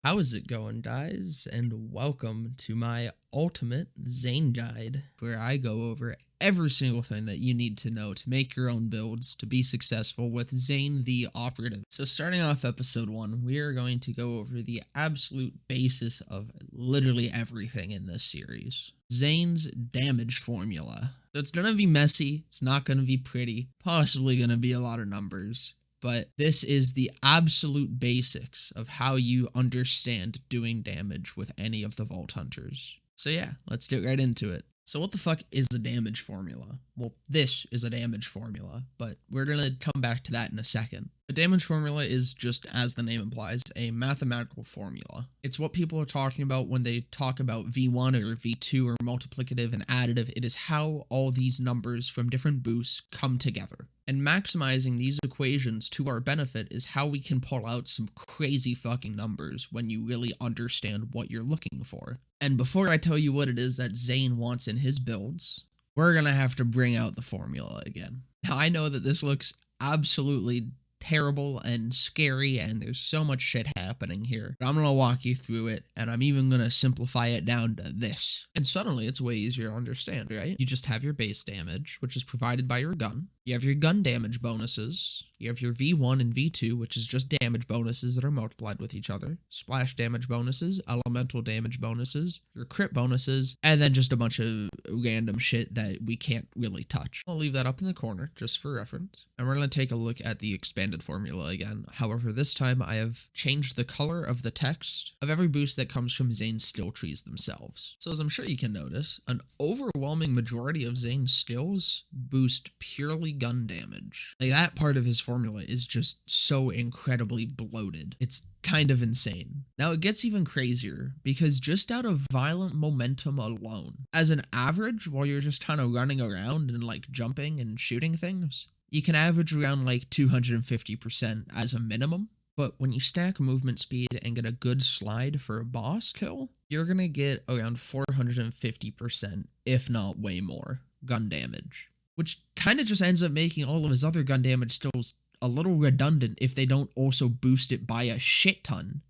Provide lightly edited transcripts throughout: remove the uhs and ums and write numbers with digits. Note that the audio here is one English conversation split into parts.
How is it going, guys? And welcome to my ultimate Zane guide, where I go over every single thing that you need to know to make your own builds to be successful with Zane the Operative. So starting off episode 1, we are going to go over the absolute basis of literally everything in this series. Zane's damage formula. So it's going to be messy, it's not going to be pretty, possibly going to be a lot of numbers. But this is the absolute basics of how you understand doing damage with any of the Vault Hunters. So yeah, let's get right into it. So what the fuck is a damage formula? Well, this is a damage formula, but we're gonna come back to that in a second. A damage formula is just, as the name implies, a mathematical formula. It's what people are talking about when they talk about V1 or V2 or multiplicative and additive. It is how all these numbers from different boosts come together. And maximizing these equations to our benefit is how we can pull out some crazy fucking numbers when you really understand what you're looking for. And before I tell you what it is that Zane wants in his builds, we're gonna have to bring out the formula again. Now, I know that this looks absolutely terrible and scary, and there's so much shit happening here, but I'm gonna walk you through it, and I'm even gonna simplify it down to this. And suddenly it's way easier to understand, right? You just have your base damage, which is provided by your gun. You have your gun damage bonuses. You have your V1 and V2, which is just damage bonuses that are multiplied with each other. Splash damage bonuses, elemental damage bonuses, your crit bonuses, and then just a bunch of random shit that we can't really touch. I'll leave that up in the corner just for reference. And we're going to take a look at the expanded formula again. However, this time I have changed the color of the text of every boost that comes from Zane's skill trees themselves. So as I'm sure you can notice, an overwhelming majority of Zane's skills boost purely gun damage. Like, that part of his formula is just so incredibly bloated. It's kind of insane. Now it gets even crazier because just out of violent momentum alone, as an average, while you're just kind of running around and like jumping and shooting things, you can average around like 250% as a minimum. But when you stack movement speed and get a good slide for a boss kill, you're gonna get around 450%, if not way more, gun damage. Which kind of just ends up making all of his other gun damage skills a little redundant if they don't also boost it by a shit ton,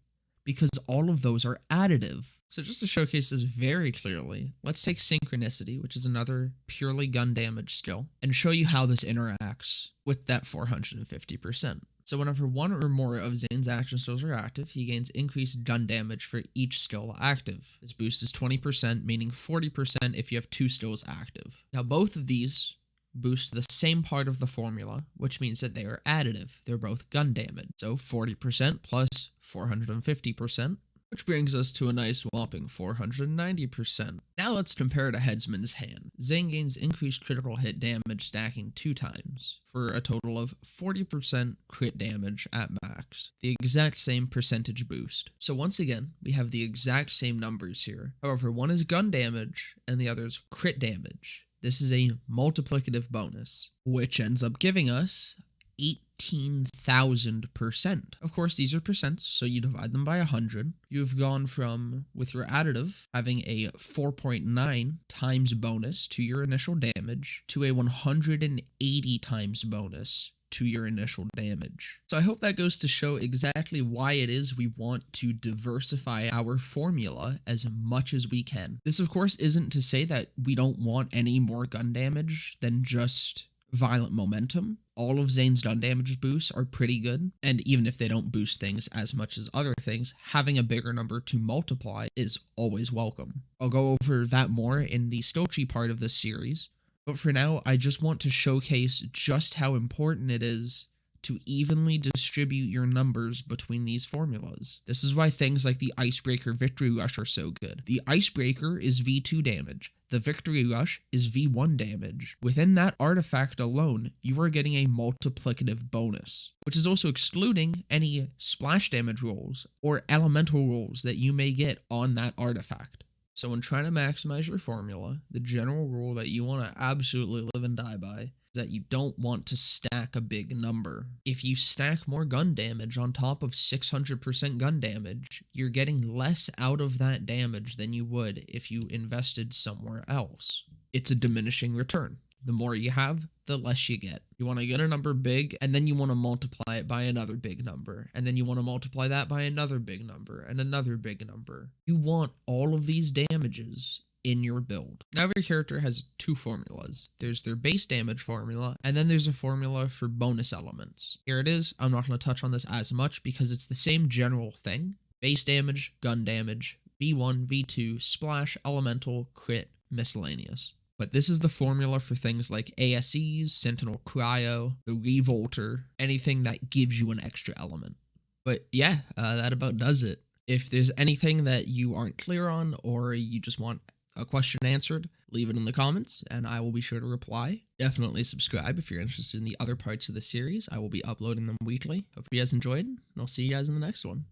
because all of those are additive. So just to showcase this very clearly, let's take Synchronicity, which is another purely gun damage skill, and show you how this interacts with that 450%. So whenever one or more of Zane's action skills are active, he gains increased gun damage for each skill active. His boost is 20%, meaning 40% if you have 2 skills active. Now both of these boost the same part of the formula, which means that they are additive. They're both gun damage. So 40% plus 450%, which brings us to a nice whopping 490%. Now let's compare to Headsman's Hand. Zane gains increased critical hit damage stacking 2 times, for a total of 40% crit damage at max, the exact same percentage boost. So once again, we have the exact same numbers here. However, one is gun damage and the other is crit damage. This is a multiplicative bonus, which ends up giving us 18,000%. Of course, these are percents, so you divide them by 100. You've gone from, with your additive, having a 4.9 times bonus to your initial damage to a 180 times bonus to your initial damage. So I hope that goes to show exactly why it is we want to diversify our formula as much as we can. This, of course, isn't to say that we don't want any more gun damage than just violent momentum. All of Zane's gun damage boosts are pretty good, and even if they don't boost things as much as other things, having a bigger number to multiply is always welcome. I'll go over that more in the skill tree part of this series, but for now, I just want to showcase just how important it is to evenly distribute your numbers between these formulas. This is why things like the Icebreaker Victory Rush are so good. The Icebreaker is V2 damage. The Victory Rush is V1 damage. Within that artifact alone, you are getting a multiplicative bonus, which is also excluding any splash damage rolls or elemental rolls that you may get on that artifact. So when trying to maximize your formula, the general rule that you want to absolutely live and die by is that you don't want to stack a big number. If you stack more gun damage on top of 600% gun damage, you're getting less out of that damage than you would if you invested somewhere else. It's a diminishing return. The more you have, the less you get. You want to get a number big, and then you want to multiply it by another big number, and then you want to multiply that by another big number, and another big number. You want all of these damages in your build. Now, every character has two formulas. There's their base damage formula, and then there's a formula for bonus elements. Here it is. I'm not going to touch on this as much because it's the same general thing. Base damage, gun damage, V1, V2, splash, elemental, crit, miscellaneous. But this is the formula for things like ASEs, Sentinel Cryo, the Revolter, anything that gives you an extra element. But yeah, that about does it. If there's anything that you aren't clear on, or you just want a question answered, leave it in the comments, and I will be sure to reply. Definitely subscribe if you're interested in the other parts of the series. I will be uploading them weekly. Hope you guys enjoyed, and I'll see you guys in the next one.